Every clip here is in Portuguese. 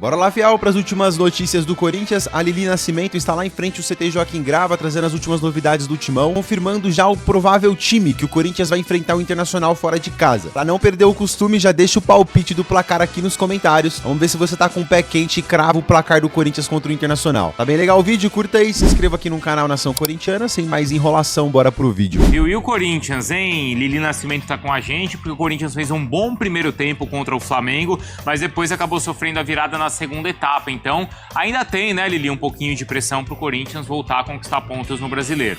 Bora lá, fiel, para as últimas notícias do Corinthians. A Lili Nascimento está lá em frente ao CT Joaquim Grava, trazendo as últimas novidades do Timão, confirmando já o provável time que o Corinthians vai enfrentar o Internacional fora de casa. Para não perder o costume, já deixa o palpite do placar aqui nos comentários. Vamos ver se você tá com o pé quente e crava o placar do Corinthians contra o Internacional. Tá bem legal o vídeo? Curta aí, se inscreva aqui no canal Nação Corintiana. Sem mais enrolação, bora pro vídeo. E o Corinthians, hein? Lili Nascimento tá com a gente, porque o Corinthians fez um bom primeiro tempo contra o Flamengo, mas depois acabou sofrendo a virada na segunda etapa. Então, ainda tem, né, Lili, um pouquinho de pressão pro Corinthians voltar a conquistar pontos no Brasileiro.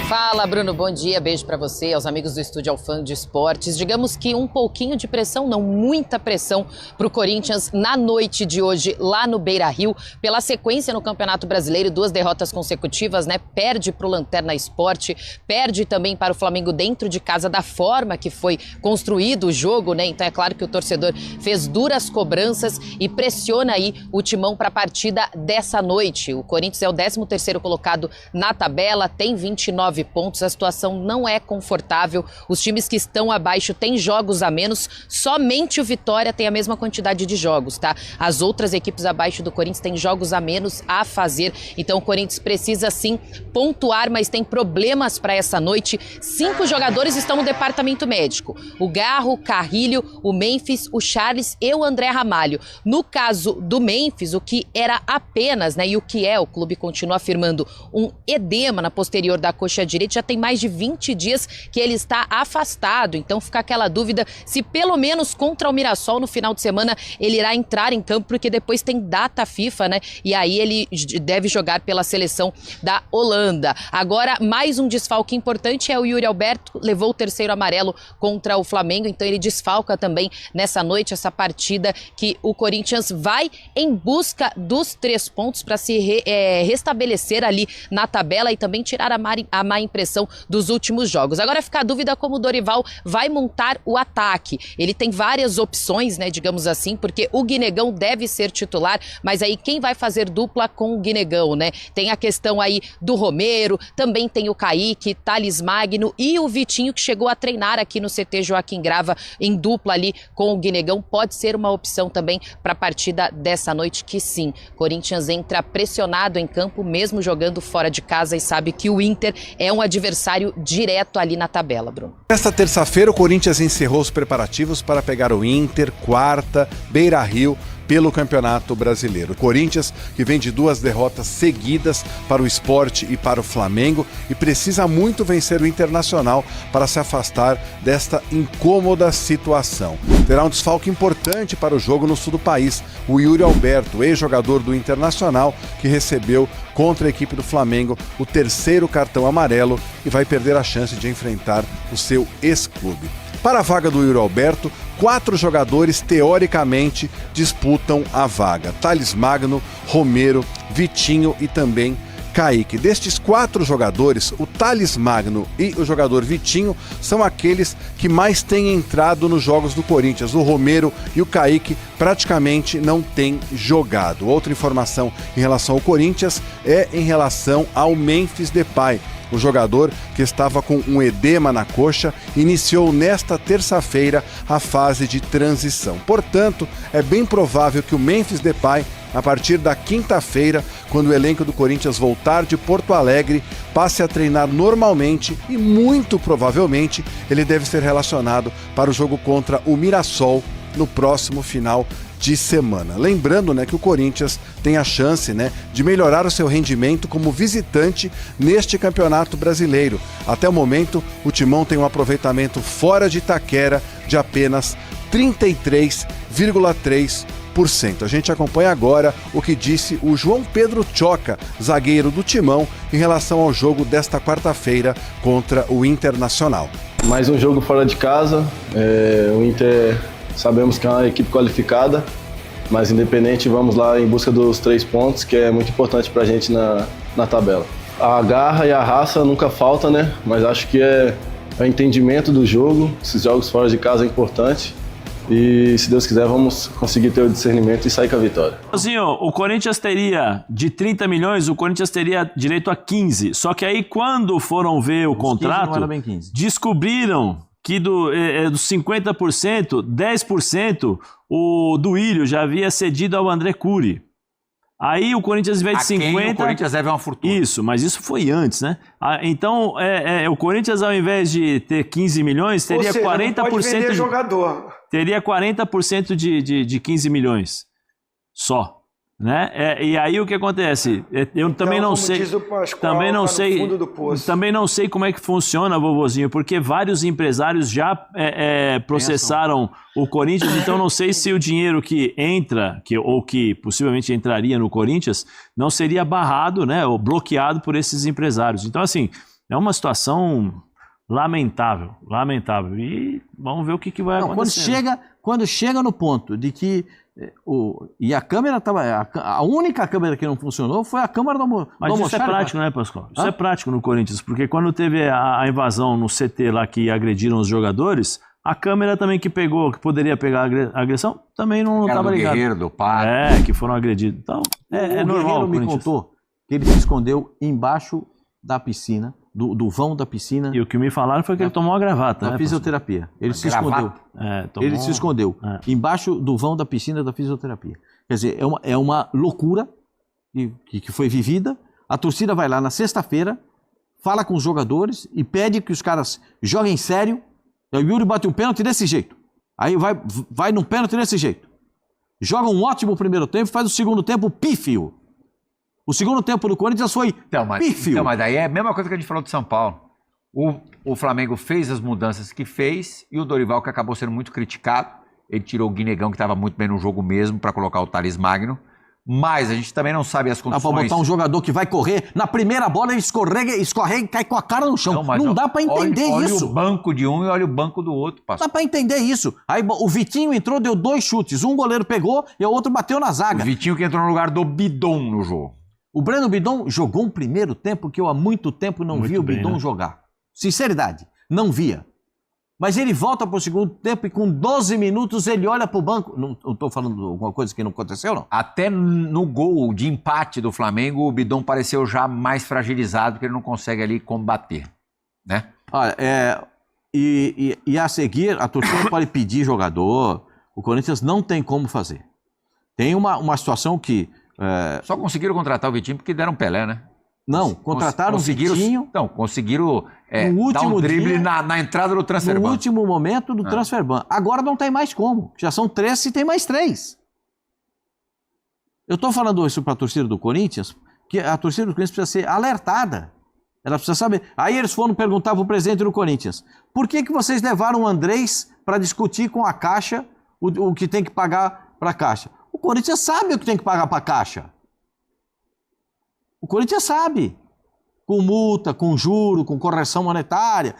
Fala, Bruno, bom dia, beijo pra você, aos amigos do Estúdio Alfã de Esportes. Digamos que um pouquinho de pressão, não muita pressão pro Corinthians na noite de hoje, lá no Beira-Rio, pela sequência no Campeonato Brasileiro, 2 derrotas consecutivas, né? Perde pro Lanterna Sport, perde também para o Flamengo dentro de casa, da forma que foi construído o jogo, né? Então é claro que o torcedor fez duras cobranças e pressiona aí o Timão para a partida dessa noite. O Corinthians é o 13º colocado na tabela, tem 29 pontos, a situação não é confortável, os times que estão abaixo têm jogos a menos, somente o Vitória tem a mesma quantidade de jogos, tá? As outras equipes abaixo do Corinthians têm jogos a menos a fazer, então o Corinthians precisa sim pontuar, mas tem problemas para essa noite. 5 jogadores estão no departamento médico, o Garro, o Carrilho, o Memphis, o Charles e o André Ramalho. No caso do Memphis, o que era apenas, né, e o que é, o clube continua afirmando, um edema na posterior da coxa direito, já tem mais de 20 dias que ele está afastado, então fica aquela dúvida se pelo menos contra o Mirassol no final de semana ele irá entrar em campo, porque depois tem data FIFA, né, e aí ele deve jogar pela seleção da Holanda. Agora, mais um desfalque importante é o Yuri Alberto, levou o 3º amarelo contra o Flamengo, então ele desfalca também nessa noite, essa partida que o Corinthians vai em busca dos 3 pontos para se restabelecer ali na tabela e também tirar a má impressão dos últimos jogos. Agora fica a dúvida como o Dorival vai montar o ataque. Ele tem várias opções, né, digamos assim, porque o Guinegão deve ser titular, mas aí quem vai fazer dupla com o Guinegão, né? Tem a questão aí do Romero, também tem o Kaique, Thales Magno e o Vitinho, que chegou a treinar aqui no CT Joaquim Grava em dupla ali com o Guinegão. Pode ser uma opção também para a partida dessa noite, que sim, Corinthians entra pressionado em campo, mesmo jogando fora de casa, e sabe que o Inter é um adversário direto ali na tabela, Bruno. Nesta terça-feira, o Corinthians encerrou os preparativos para pegar o Inter, quarta, Beira-Rio, pelo Campeonato Brasileiro. O Corinthians, que vem de 2 derrotas seguidas para o Sport e para o Flamengo, e precisa muito vencer o Internacional para se afastar desta incômoda situação. Terá um desfalque importante para o jogo no sul do país, o Yuri Alberto, ex-jogador do Internacional, que recebeu contra a equipe do Flamengo o 3º cartão amarelo e vai perder a chance de enfrentar o seu ex-clube. Para a vaga do Yuri Alberto, 4 jogadores teoricamente disputam a vaga: Thales Magno, Romero, Vitinho e também Kaique. Destes 4 jogadores, o Thales Magno e o jogador Vitinho são aqueles que mais têm entrado nos jogos do Corinthians. O Romero e o Kaique praticamente não têm jogado. Outra informação em relação ao Corinthians é em relação ao Memphis Depay. O jogador, que estava com um edema na coxa, iniciou nesta terça-feira a fase de transição. Portanto, é bem provável que o Memphis Depay, a partir da quinta-feira, quando o elenco do Corinthians voltar de Porto Alegre, passe a treinar normalmente e, muito provavelmente, ele deve ser relacionado para o jogo contra o Mirassol no próximo final de semana. Lembrando, né, que o Corinthians tem a chance, né, de melhorar o seu rendimento como visitante neste Campeonato Brasileiro. Até o momento, o Timão tem um aproveitamento fora de Itaquera de apenas 33,3%. A gente acompanha agora o que disse o João Pedro Choca, zagueiro do Timão, em relação ao jogo desta quarta-feira contra o Internacional. Mais um jogo fora de casa, o Inter sabemos que é uma equipe qualificada, mas independente, vamos lá em busca dos 3 pontos, que é muito importante pra gente na tabela. A garra e a raça nunca falta, né? Mas acho que é o entendimento do jogo, esses jogos fora de casa é importante. E se Deus quiser, vamos conseguir ter o discernimento e sair com a vitória. O Corinthians teria, de 30 milhões, o Corinthians teria direito a 15. Só que aí, quando foram ver o contrato, descobriram que dos 50%, 10% o Duílio já havia cedido ao André Cury. Aí o Corinthians, ao invés de 50... o Corinthians deve uma fortuna. Isso, mas isso foi antes, né? Então, o Corinthians, ao invés de ter 15 milhões, teria 40%... Não pode vender jogador. Teria 40% de 15 milhões só. Né? E aí o que acontece? Eu também não sei. Diz o Pascoal, também não sei. No fundo do poço. Também não sei como é que funciona, vovozinho, porque vários empresários já processaram o Corinthians, então não sei se o dinheiro que entra, ou que possivelmente entraria no Corinthians, não seria barrado, né, ou bloqueado por esses empresários. Então, assim, é uma situação lamentável. E vamos ver o que vai acontecer. Quando chega no ponto de que e a câmera estava... A única câmera que não funcionou foi a câmera do Mas isso é prático, né, Pascoal? Isso é prático no Corinthians, porque quando teve a invasão no CT lá que agrediram os jogadores, a câmera também que poderia pegar a agressão, também não estava ligada. Guerreiro, do pai. Que foram agredidos. Então, é normal. O Guerreiro me contou que ele se escondeu embaixo da piscina, do vão da piscina. E o que me falaram foi que ele tomou a gravata. Da fisioterapia. Ele se escondeu. Ele se escondeu embaixo do vão da piscina da fisioterapia. Quer dizer, é uma loucura que foi vivida. A torcida vai lá na sexta-feira, fala com os jogadores e pede que os caras joguem sério. O Yuri bate um pênalti desse jeito. Aí vai num pênalti desse jeito. Joga um ótimo primeiro tempo, faz o segundo tempo pífio. O segundo tempo do Corinthians foi pífio. Então, mas daí é a mesma coisa que a gente falou de São Paulo. O Flamengo fez as mudanças que fez e o Dorival, que acabou sendo muito criticado, ele tirou o Guinegão, que estava muito bem no jogo mesmo, para colocar o Thales Magno. Mas a gente também não sabe as condições. Dá pra botar um jogador que vai correr, na primeira bola ele escorrega e cai com a cara no chão. Não dá pra entender isso. Olha o banco de um e olha o banco do outro, pastor. Dá pra entender isso. Aí o Vitinho entrou, deu 2 chutes. Um goleiro pegou e o outro bateu na zaga. O Vitinho que entrou no lugar do Bidon no jogo. O Breno Bidon jogou um primeiro tempo que eu há muito tempo não via o Bidon jogar. Sinceridade, não via. Mas ele volta pro segundo tempo e com 12 minutos ele olha pro banco. Não estou falando de alguma coisa que não aconteceu, não? Até no gol de empate do Flamengo, o Bidon pareceu já mais fragilizado, porque ele não consegue ali combater, né? Olha, e a seguir, a torcida pode pedir jogador. O Corinthians não tem como fazer. Tem uma situação que... Só conseguiram contratar o Vitinho porque deram Pelé, né? Não, contrataram o Vitinho... Não, conseguiram dar um drible na entrada do Transferban. No último momento do Transferban. Agora não tem mais como. Já são 3, se tem mais 3. Eu estou falando isso para a torcida do Corinthians, que a torcida do Corinthians precisa ser alertada. Ela precisa saber. Aí eles foram perguntar para o presidente do Corinthians, por que vocês levaram o Andrés para discutir com a Caixa o que tem que pagar para a Caixa? O Corinthians sabe o que tem que pagar para a Caixa. O Corinthians sabe. Com multa, com juro, com correção monetária.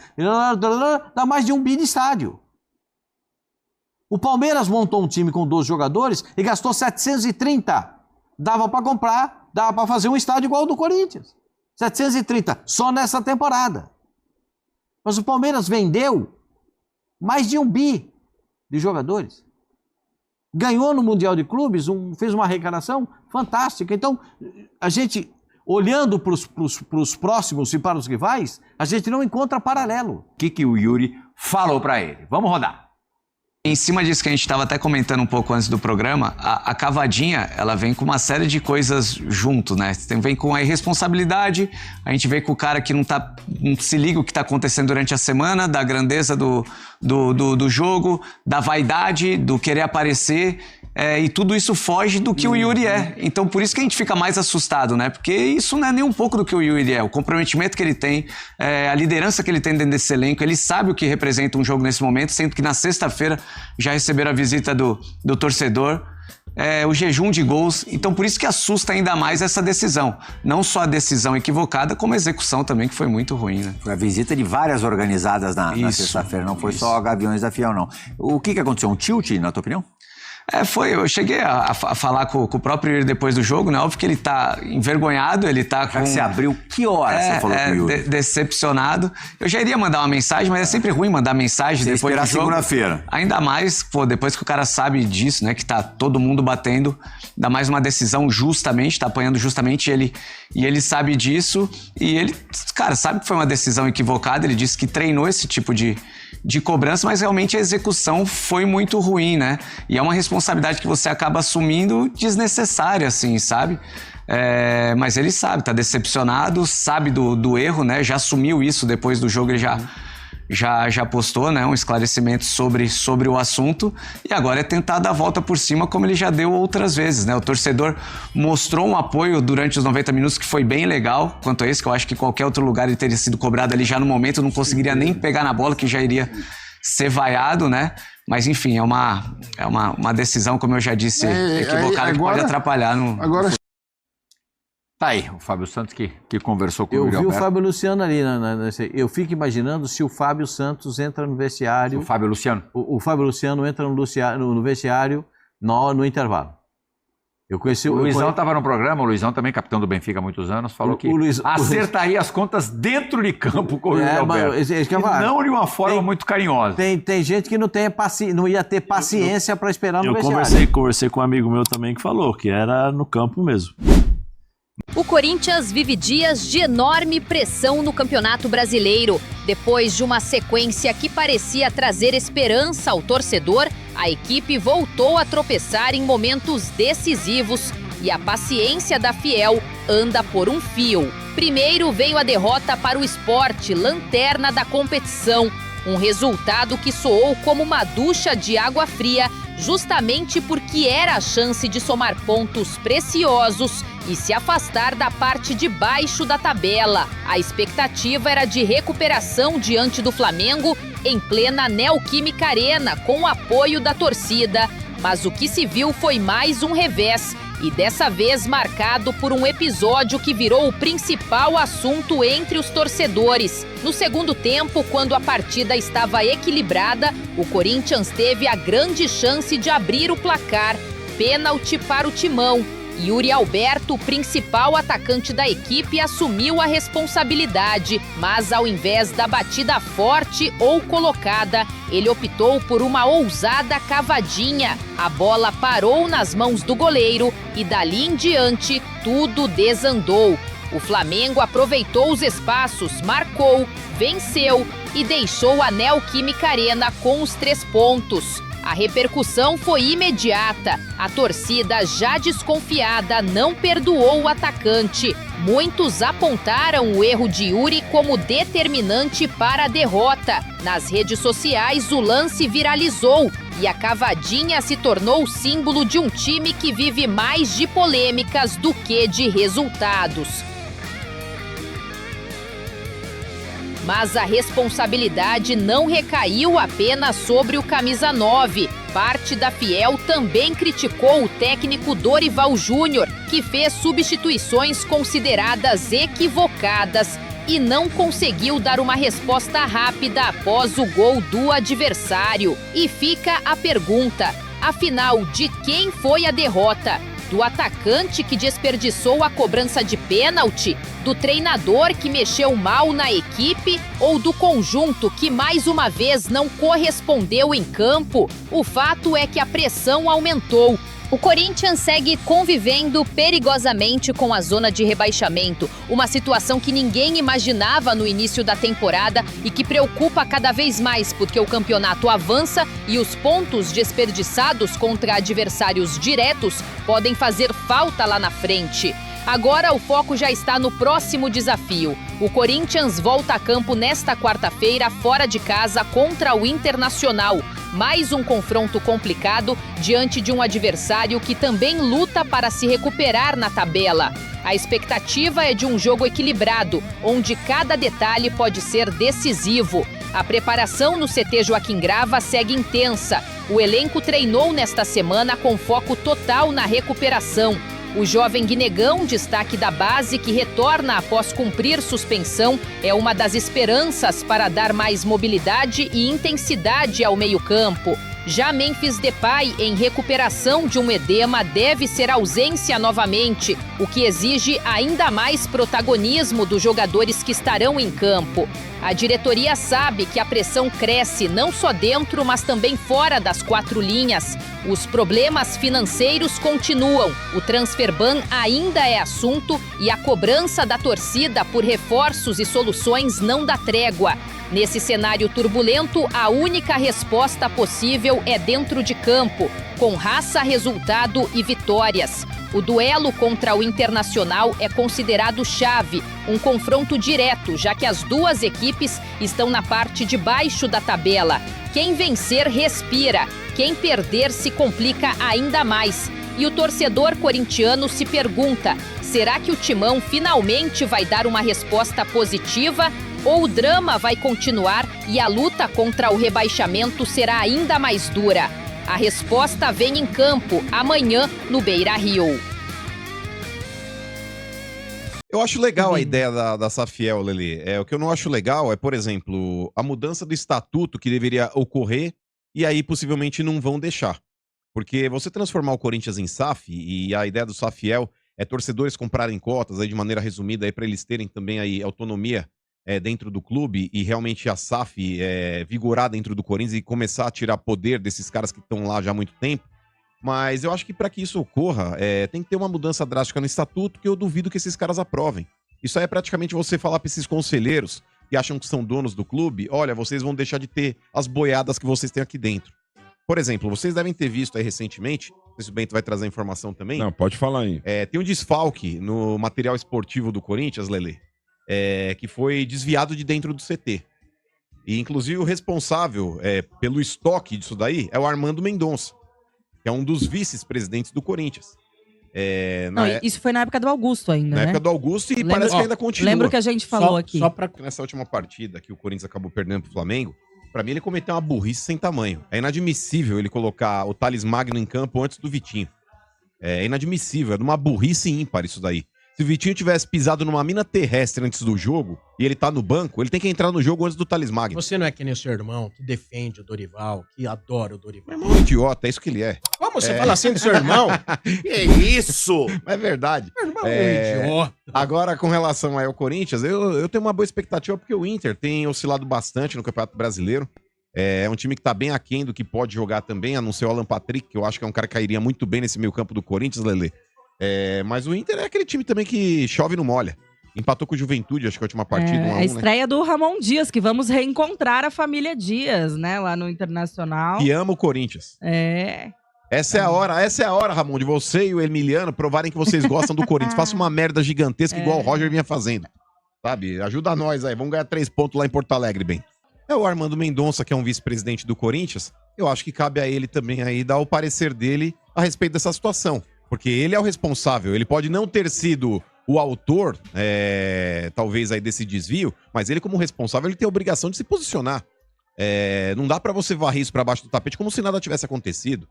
Dá mais de 1 bi de estádio. O Palmeiras montou um time com 12 jogadores e gastou 730. Dava para comprar, dava para fazer um estádio igual ao do Corinthians. 730, só nessa temporada. Mas o Palmeiras vendeu mais de 1 bi de jogadores. Ganhou no Mundial de Clubes, fez uma arrecadação fantástica. Então, a gente, olhando para os próximos e para os rivais, a gente não encontra paralelo. O que o Yuri falou para ele? Vamos rodar. Em cima disso que a gente estava até comentando um pouco antes do programa, a cavadinha, ela vem com uma série de coisas junto, né? Vem com a irresponsabilidade, a gente vê com o cara que não se liga o que está acontecendo durante a semana, da grandeza do jogo, da vaidade, do querer aparecer, e tudo isso foge do que o Yuri é. Então, por isso que a gente fica mais assustado, né? Porque isso não é nem um pouco do que o Yuri é. O comprometimento que ele tem, a liderança que ele tem dentro desse elenco, ele sabe o que representa um jogo nesse momento, sendo que na sexta-feira já receberam a visita do torcedor, o jejum de gols. Então, por isso que assusta ainda mais essa decisão. Não só a decisão equivocada, como a execução também, que foi muito ruim, né? Foi a visita de várias organizadas na sexta-feira, não foi só a Gaviões da Fiel, não. O que aconteceu? Um tilt, na tua opinião? Eu cheguei a falar com o próprio Yuri depois do jogo, né? Óbvio que ele tá envergonhado, ele tá com... Você abriu, que hora você falou com o Yuri? Decepcionado. Eu já iria mandar uma mensagem, mas é sempre ruim mandar mensagem depois do jogo. Esperar segunda-feira. Ainda mais, depois que o cara sabe disso, né? Que tá todo mundo batendo, ainda mais uma decisão justamente, tá apanhando justamente ele, e ele sabe disso, e ele, cara, sabe que foi uma decisão equivocada, ele disse que treinou esse tipo de cobrança, mas realmente a execução foi muito ruim, né? E é uma responsabilidade que você acaba assumindo desnecessária, assim, sabe? Mas ele sabe, tá decepcionado, sabe do erro, né? Já assumiu isso depois do jogo, ele já postou, né, um esclarecimento sobre o assunto, e agora é tentar dar a volta por cima como ele já deu outras vezes, né? O torcedor mostrou um apoio durante os 90 minutos que foi bem legal, quanto a isso, que eu acho que qualquer outro lugar ele teria sido cobrado ali já no momento, não conseguiria nem pegar na bola, que já iria ser vaiado, né? Mas enfim, é uma decisão, como eu já disse, equivocada, que pode atrapalhar no... Agora... Tá aí, o Fábio Santos que conversou com o Eu Yuri vi Alberto. o Fábio Luciano ali, eu fico imaginando se o Fábio Santos entra no vestiário... O Fábio Luciano? O Fábio Luciano entra no vestiário no intervalo. Eu conheci o Luizão estava no programa, o Luizão também, capitão do Benfica há muitos anos, falou que acertaria as contas dentro de campo com o Yuri Alberto. Não de uma forma muito carinhosa. Tem gente que não ia ter paciência para esperar no vestiário. Eu conversei com um amigo meu também que falou que era no campo mesmo. O Corinthians vive dias de enorme pressão no Campeonato Brasileiro. Depois de uma sequência que parecia trazer esperança ao torcedor, a equipe voltou a tropeçar em momentos decisivos e a paciência da Fiel anda por um fio. Primeiro veio a derrota para o Sport, lanterna da competição. Um resultado que soou como uma ducha de água fria, justamente porque era a chance de somar pontos preciosos e se afastar da parte de baixo da tabela. A expectativa era de recuperação diante do Flamengo em plena Neoquímica Arena, com o apoio da torcida. Mas o que se viu foi mais um revés, e dessa vez marcado por um episódio que virou o principal assunto entre os torcedores. No segundo tempo, quando a partida estava equilibrada, o Corinthians teve a grande chance de abrir o placar. Pênalti para o Timão. Yuri Alberto, principal atacante da equipe, assumiu a responsabilidade, mas ao invés da batida forte ou colocada, ele optou por uma ousada cavadinha. A bola parou nas mãos do goleiro e dali em diante tudo desandou. O Flamengo aproveitou os espaços, marcou, venceu e deixou a Neoquímica Arena com os 3 pontos. A repercussão foi imediata. A torcida, já desconfiada, não perdoou o atacante. Muitos apontaram o erro de Yuri como determinante para a derrota. Nas redes sociais, o lance viralizou e a cavadinha se tornou o símbolo de um time que vive mais de polêmicas do que de resultados. Mas a responsabilidade não recaiu apenas sobre o camisa 9. Parte da Fiel também criticou o técnico Dorival Júnior, que fez substituições consideradas equivocadas e não conseguiu dar uma resposta rápida após o gol do adversário. E fica a pergunta, afinal, de quem foi a derrota? Do atacante que desperdiçou a cobrança de pênalti? Do treinador que mexeu mal na equipe? Ou do conjunto que mais uma vez não correspondeu em campo? O fato é que a pressão aumentou. O Corinthians segue convivendo perigosamente com a zona de rebaixamento, uma situação que ninguém imaginava no início da temporada e que preocupa cada vez mais porque o campeonato avança e os pontos desperdiçados contra adversários diretos podem fazer falta lá na frente. Agora o foco já está no próximo desafio. O Corinthians volta a campo nesta quarta-feira, fora de casa, contra o Internacional. Mais um confronto complicado diante de um adversário que também luta para se recuperar na tabela. A expectativa é de um jogo equilibrado, onde cada detalhe pode ser decisivo. A preparação no CT Joaquim Grava segue intensa. O elenco treinou nesta semana com foco total na recuperação. O jovem Guinegão, destaque da base, que retorna após cumprir suspensão, é uma das esperanças para dar mais mobilidade e intensidade ao meio-campo. Já Memphis Depay, em recuperação de um edema, deve ser ausência novamente, o que exige ainda mais protagonismo dos jogadores que estarão em campo. A diretoria sabe que a pressão cresce não só dentro, mas também fora das 4 linhas. Os problemas financeiros continuam, o transfer ban ainda é assunto e a cobrança da torcida por reforços e soluções não dá trégua. Nesse cenário turbulento, a única resposta possível é dentro de campo, com raça, resultado e vitórias. O duelo contra o Internacional é considerado chave, um confronto direto, já que as duas equipes estão na parte de baixo da tabela. Quem vencer, respira. Quem perder, se complica ainda mais. E o torcedor corintiano se pergunta: será que o Timão finalmente vai dar uma resposta positiva? Ou o drama vai continuar e a luta contra o rebaixamento será ainda mais dura? A resposta vem em campo, amanhã, no Beira-Rio. Eu acho legal a ideia da Safiel, Lelê. O que eu não acho legal é, por exemplo, a mudança do estatuto que deveria ocorrer e aí possivelmente não vão deixar. Porque você transformar o Corinthians em SAF, e a ideia do Safiel é torcedores comprarem cotas, aí de maneira resumida, para eles terem também aí autonomia dentro do clube e realmente a SAF vigorar dentro do Corinthians e começar a tirar poder desses caras que estão lá já há muito tempo. Mas eu acho que para que isso ocorra, tem que ter uma mudança drástica no estatuto que eu duvido que esses caras aprovem. Isso aí é praticamente você falar para esses conselheiros que acham que são donos do clube: olha, vocês vão deixar de ter as boiadas que vocês têm aqui dentro. Por exemplo, vocês devem ter visto aí recentemente, não sei se o Bento vai trazer a informação também. Não, pode falar aí. Tem um desfalque no material esportivo do Corinthians, Lelê, que foi desviado de dentro do CT. E, inclusive, o responsável pelo estoque disso daí é o Armando Mendonça, que é um dos vice-presidentes do Corinthians. Isso foi na época do Augusto ainda, Na época do Augusto e parece que ainda continua. Lembro que a gente falou aqui. Só pra nessa última partida que o Corinthians acabou perdendo pro Flamengo, pra mim ele cometeu uma burrice sem tamanho. É inadmissível ele colocar o Thales Magno em campo antes do Vitinho. É inadmissível, é de uma burrice ímpar isso daí. Se o Vitinho tivesse pisado numa mina terrestre antes do jogo e ele tá no banco, ele tem que entrar no jogo antes do Thales Magno. Você não é que nem o seu irmão, que defende o Dorival, que adora o Dorival. Meu irmão é um idiota, é isso que ele é. Como você fala assim do seu irmão? Que isso? É verdade. Meu irmão é um idiota. Agora, com relação aí ao Corinthians, eu tenho uma boa expectativa porque o Inter tem oscilado bastante no Campeonato Brasileiro. É um time que tá bem aquém do que pode jogar também, a não ser o Alan Patrick, que eu acho que é um cara que cairia muito bem nesse meio campo do Corinthians, Lelê. Mas o Inter é aquele time também que chove e não molha. Empatou com o Juventude, acho que a última partida. 1 a 1, a estreia do Ramon Dias, que vamos reencontrar a família Dias, né? Lá no Internacional. Que ama o Corinthians. Essa é a hora, Ramon, de você e o Emiliano provarem que vocês gostam do Corinthians. Faça uma merda gigantesca igual o Roger vinha fazendo. Sabe? Ajuda nós aí. Vamos ganhar 3 pontos lá em Porto Alegre, bem. O Armando Mendonça, que é um vice-presidente do Corinthians. Eu acho que cabe a ele também aí dar o parecer dele a respeito dessa situação. Porque ele é o responsável. Ele pode não ter sido o autor, talvez, aí desse desvio, mas ele, como responsável, ele tem a obrigação de se posicionar. Não dá pra você varrer isso pra baixo do tapete como se nada tivesse acontecido.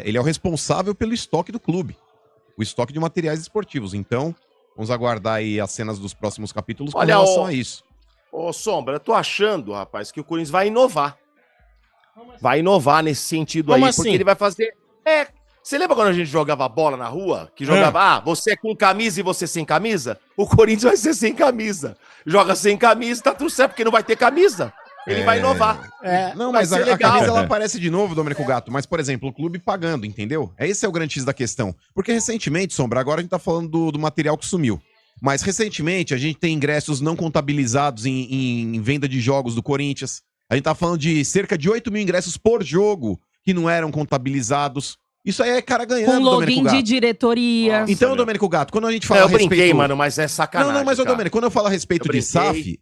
Ele é o responsável pelo estoque do clube. O estoque de materiais esportivos. Então, vamos aguardar aí as cenas dos próximos capítulos com relação a isso. Ô, Sombra, eu tô achando, rapaz, que o Corinthians vai inovar. Vai inovar nesse sentido Como aí, assim? porque ele vai fazer... Você lembra quando a gente jogava bola na rua? Que jogava, você é com camisa e você sem camisa? O Corinthians vai ser sem camisa. Joga sem camisa, tá tudo certo, porque não vai ter camisa. Ele vai inovar. Não, vai mas ser a legal. camisa ela aparece de novo, Domênico Gato. Mas, por exemplo, o clube pagando, entendeu? Esse é o grande X da questão. Porque recentemente, Sombra, agora a gente tá falando do material que sumiu. Mas recentemente a gente tem ingressos não contabilizados em venda de jogos do Corinthians. A gente tá falando de cerca de 8 mil ingressos por jogo que não eram contabilizados. Isso aí é cara ganhando, Com login de diretoria. Nossa, então, meu. Domênico Gato, quando a gente fala Eu a respeito... brinquei, mano, mas é sacanagem. Não, mas, ô cara. Domênico, quando eu falo a respeito de SAF,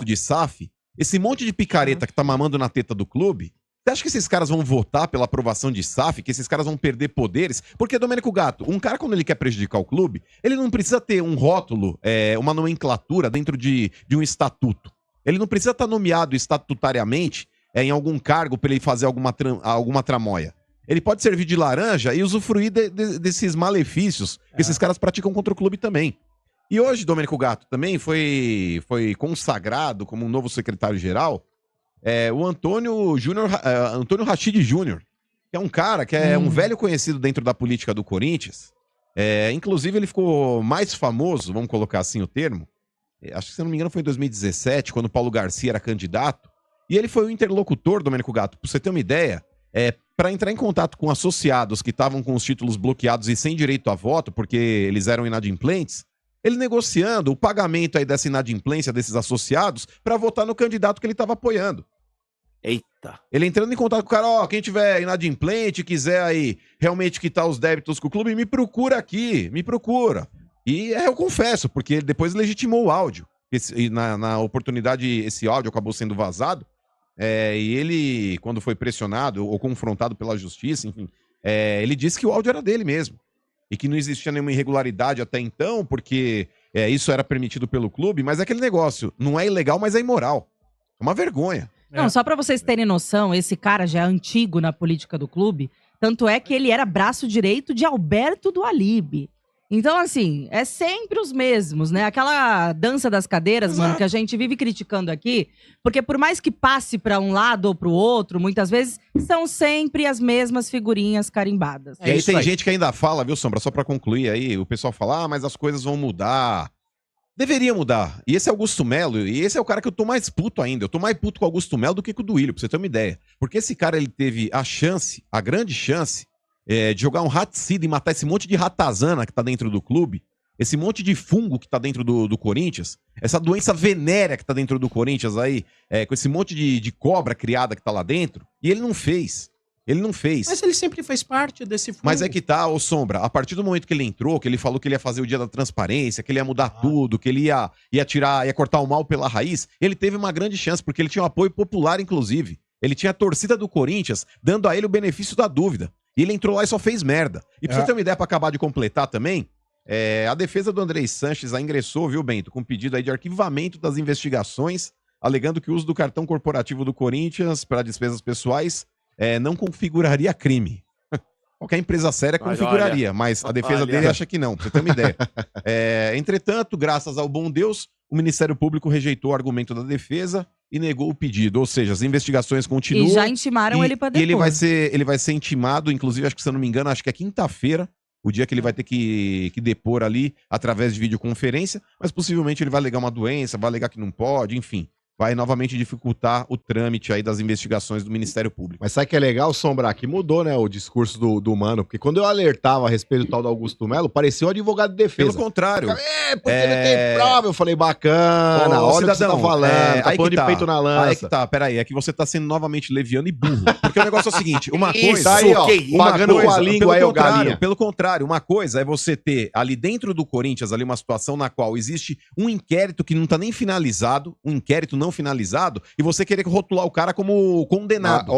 de SAF, esse monte de picareta que tá mamando na teta do clube, você acha que esses caras vão votar pela aprovação de SAF, que esses caras vão perder poderes? Porque, Domênico Gato, um cara, quando ele quer prejudicar o clube, ele não precisa ter um rótulo, uma nomenclatura dentro de um estatuto. Ele não precisa estar nomeado estatutariamente em algum cargo para ele fazer alguma tramóia. Ele pode servir de laranja e usufruir desses malefícios que esses caras praticam contra o clube também. E hoje, Domênico Gato também foi consagrado como um novo secretário-geral o Antônio Rachid Júnior, que é um cara que é um velho conhecido dentro da política do Corinthians. Inclusive, ele ficou mais famoso, vamos colocar assim o termo, acho que, se não me engano, foi em 2017, quando o Paulo Garcia era candidato, e ele foi o interlocutor, Domênico Gato, pra você ter uma ideia, para entrar em contato com associados que estavam com os títulos bloqueados e sem direito a voto, porque eles eram inadimplentes, ele negociando o pagamento aí dessa inadimplência desses associados para votar no candidato que ele estava apoiando. Eita. Ele entrando em contato com o cara, quem tiver inadimplente, quiser aí realmente quitar os débitos com o clube, me procura aqui, me procura. E eu confesso, porque ele depois legitimou o áudio. Na oportunidade, esse áudio acabou sendo vazado. E ele, quando foi pressionado ou confrontado pela justiça, enfim, ele disse que o áudio era dele mesmo. E que não existia nenhuma irregularidade até então, porque isso era permitido pelo clube, mas é aquele negócio, não é ilegal, mas é imoral. É uma vergonha. Não, só pra vocês terem noção, esse cara já é antigo na política do clube, tanto é que ele era braço direito de Alberto do Alibe. Então, assim, é sempre os mesmos, né? Aquela dança das cadeiras, mano, que a gente vive criticando aqui, porque por mais que passe pra um lado ou pro outro, muitas vezes são sempre as mesmas figurinhas carimbadas. E aí tem gente que ainda fala, viu, Sombra, só pra concluir aí, o pessoal fala, mas as coisas vão mudar. Deveria mudar. E esse é Augusto Melo, e esse é o cara que eu tô mais puto ainda. Eu tô mais puto com o Augusto Melo do que com o Duílio, pra você ter uma ideia. Porque esse cara, ele teve a grande chance, de jogar um raticida e matar esse monte de ratazana que tá dentro do clube, esse monte de fungo que tá dentro do Corinthians, essa doença venérea que tá dentro do Corinthians aí, com esse monte de cobra criada que tá lá dentro, e ele não fez. Ele não fez. Mas ele sempre fez parte desse fungo. Mas é que tá, ô Sombra, a partir do momento que ele entrou, que ele falou que ele ia fazer o dia da transparência, que ele ia mudar tudo, que ele ia cortar o mal pela raiz, ele teve uma grande chance, porque ele tinha um apoio popular, inclusive. Ele tinha a torcida do Corinthians dando a ele o benefício da dúvida. E ele entrou lá e só fez merda. E pra você ter uma ideia, pra acabar de completar também, a defesa do Andrei Sanches ingressou, viu, Bento, com pedido aí de arquivamento das investigações, alegando que o uso do cartão corporativo do Corinthians para despesas pessoais não configuraria crime. Qualquer empresa séria configuraria, mas a defesa dele acha que não, pra você ter uma ideia. Entretanto, graças ao bom Deus, o Ministério Público rejeitou o argumento da defesa e negou o pedido. Ou seja, as investigações continuam. E já intimaram ele pra depor. E ele vai ser intimado, inclusive, acho que, se eu não me engano, acho que é quinta-feira, o dia que ele vai ter que depor ali através de videoconferência, mas possivelmente ele vai alegar uma doença, vai alegar que não pode, enfim. Vai novamente dificultar o trâmite aí das investigações do Ministério Público. Mas sabe que é legal, Sombra, que mudou, né, o discurso do Mano, porque quando eu alertava a respeito do tal do Augusto Melo, parecia um advogado de defesa. Pelo contrário. Porque não tem prova. Eu falei, bacana, olha o que você tá falando, tá pondo de peito na lança. Aí que tá, peraí, é que você tá sendo novamente leviano e burro. Porque o negócio é o seguinte, uma coisa... Isso aí, ó, pagando com a língua aí, o galinha. Pelo contrário, uma coisa é você ter ali dentro do Corinthians ali uma situação na qual existe um inquérito que não tá nem finalizado, um inquérito não finalizado, e você querer rotular o cara como condenado.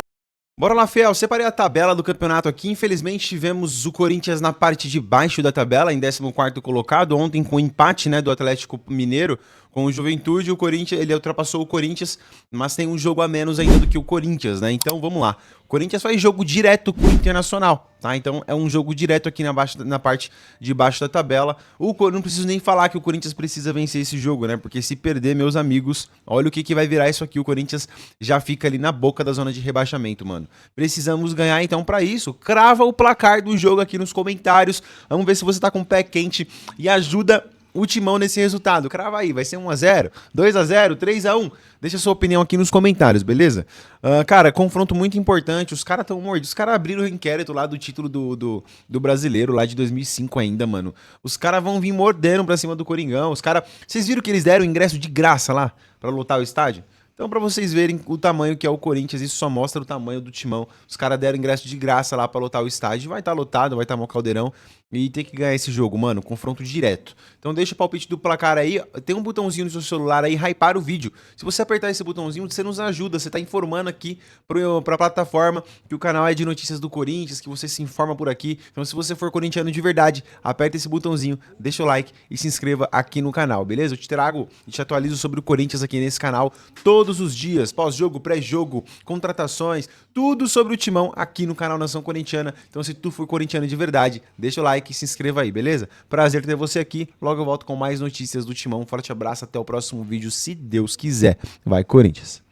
Bora lá, Fiel. Separei a tabela do campeonato aqui. Infelizmente, tivemos o Corinthians na parte de baixo da tabela, em 14º colocado. Ontem, com o empate, né, do Atlético Mineiro com o Juventude, o Corinthians, ele ultrapassou o Corinthians, mas tem um jogo a menos ainda do que o Corinthians, né? Então, vamos lá. O Corinthians faz jogo direto com o Internacional, tá? Então, é um jogo direto aqui na parte de baixo da tabela. Não preciso nem falar que o Corinthians precisa vencer esse jogo, né? Porque se perder, meus amigos, olha o que vai virar isso aqui. O Corinthians já fica ali na boca da zona de rebaixamento, mano. Precisamos ganhar, então, pra isso. Crava o placar do jogo aqui nos comentários. Vamos ver se você tá com o pé quente e ajuda o Timão nesse resultado. Crava aí, vai ser 1-0, 2-0, 3-1. Deixa a sua opinião aqui nos comentários, beleza? Cara, confronto muito importante. Os caras estão mordidos. Os caras abriram o inquérito lá do título do brasileiro, lá de 2005 ainda, mano. Os caras vão vir mordendo pra cima do Coringão. Os caras... Vocês viram que eles deram ingresso de graça lá pra lotar o estádio? Então, pra vocês verem o tamanho que é o Corinthians, isso só mostra o tamanho do Timão. Os caras deram ingresso de graça lá pra lotar o estádio. Vai estar lotado, vai estar no caldeirão. E tem que ganhar esse jogo, mano. Confronto direto. Então deixa o palpite do placar aí. Tem um botãozinho no seu celular aí, hypar o vídeo. Se você apertar esse botãozinho, você nos ajuda. Você tá informando aqui pra plataforma que o canal é de notícias do Corinthians, que você se informa por aqui. Então se você for corintiano de verdade, aperta esse botãozinho, deixa o like e se inscreva aqui no canal, beleza? Eu te trago e te atualizo sobre o Corinthians aqui nesse canal todos os dias. Pós-jogo, pré-jogo, contratações, tudo sobre o Timão aqui no canal Nação Corintiana. Então se tu for corintiano de verdade, deixa o like e se inscreva aí, beleza? Prazer ter você aqui. Logo eu volto com mais notícias do Timão. Um forte abraço, até o próximo vídeo, se Deus quiser. Vai, Corinthians!